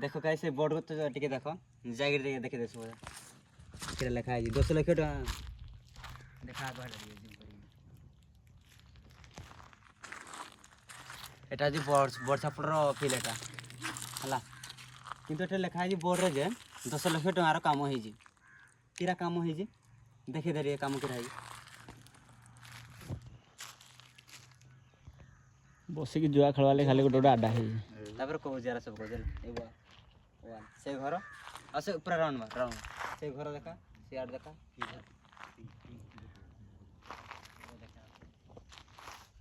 देख कैसे बोर्ड को तो टिके देख जाकर देखे देस के लिखा है 10 लाख टका देखा एटा जी बरछापुर फिल एटा हला किंतु एटा लिखा है बोर्ड रे जे 10 लाख टकार काम होई जी किरा काम होई जी देखे दे रे काम किरा है बस की जुआ खेलवाले खाली गोटे गोटे आडा है तापर को जरा सब को जल एबो वन से घर आ से ऊपर राउंड से घर देखा से आड देखा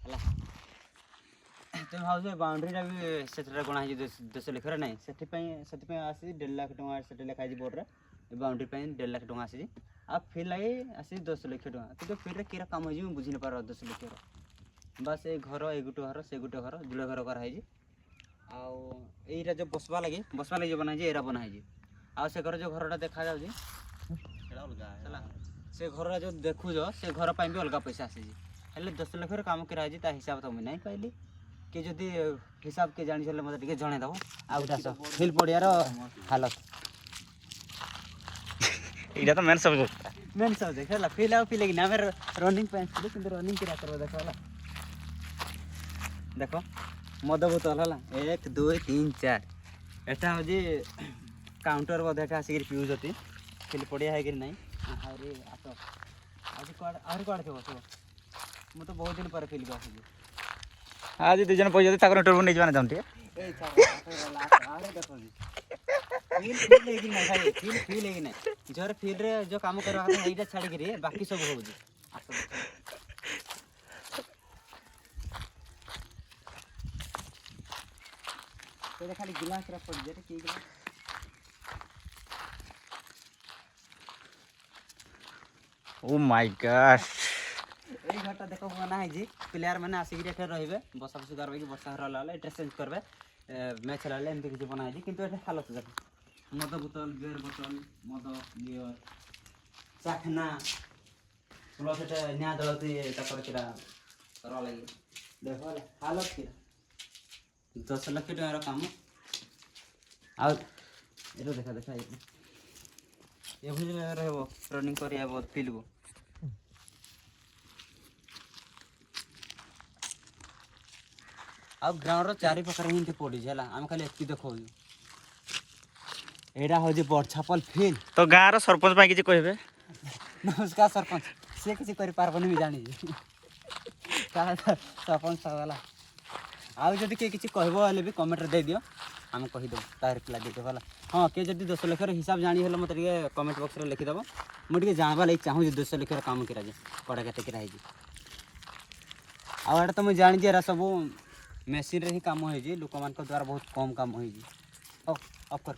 हला तो भाव बाउंड्री टा भी सेटरा गणा है 10 लाख रे नहीं सेति आसी 1.5 लाख टका सेट लिखा है बोर्ड रे बाउंड्री पे 1.5 लाख टका आसी आ फिर लाई आसी 10 लाख टका तो फिर रे केरा काम हो जी बुझी न पार 10 लाख रो बस ए घर ए गुटे घर से गुटे घर जुड़े घर कर है आउ एरा जो बसवा लगी जो बना एरा बना है आ से घर जो घरटा देखा जाउ जी चला से घर जो देखु जो से घर पाई भी अलग पैसा आसी हेले 10 लाख रे काम करा है ता हिसाब तो मैं नहीं कहली कि जदी हिसाब के जानि छले मते टिके जणे दबो आ उठा फिल पड़ियार हालत इटा तो मेन सब्जेक्ट खेला फिल आ फिल ना मेरे रनिंग पे किंतु रनिंग किरा करबो देखो वाला देखो मद बोतल हला 1 2 3 4 एटा हो जी काउंटर बदेटा आसी पियूज होती फिल पड़िया है कि नहीं अरे आतो आज कोड थे बस मु तो बहुत दिन पर फिल आसी आज दु जन पैसा ताकर टर्बो नै जवाना जानते ए अरे देखो जी फिल लेकिन नहीं भाई फिल लेकिन नहीं जोर फिल रे जो काम करवा है एटा छाड़ के बाकी सब हो जी तो खाली गिलास रख पड़ जाए की गिलास ओ माय गॉड ए घरटा देखो बना है जी प्लेयर माने आसी रे एठे रहबे बसा बसी करबे कि वर्षा हरा लाले एठे चेंज करबे मैच लाले एमती किछ बना है जी किंतु एठे हालत देखो मद बोतल बियर बोतल मद बियर चाखना प्लस एठे न्या दलती तकर किरा करवा लगी देखो हालत की 10 लाख टका काम आ एरो देखा ये भुज रहबो रनिंग करिया बहुत फिलबो आ ग्राउंड रो चारि प्रकार हिंते पड़ी जाला हम खाली एती देखो एडा हो जे बरछापल फील तो गाँ रो सरपंच पाई किछि कहबे नमस्कार सरपंच से किछि करि पारबनी भी जानि का सरपंच वाला आ जदि के किछि कहबो हले भी कमेंट रे दे दियो हम कहि दो ता रिप्लाई दे देबला हां के जदि 10 लाख रो हिसाब जानि हले मते के कमेंट बॉक्स रे लिखि दबो मु के जानबा लई चाहू जे 10 लाख रो काम करा जे पड़ा केते करा है जी आ एटा तो मैं जानि जे रा सब मेसिन रे ही काम होई जी लोक मान को द्वारा बहुत कम काम होई जी ऑफ कर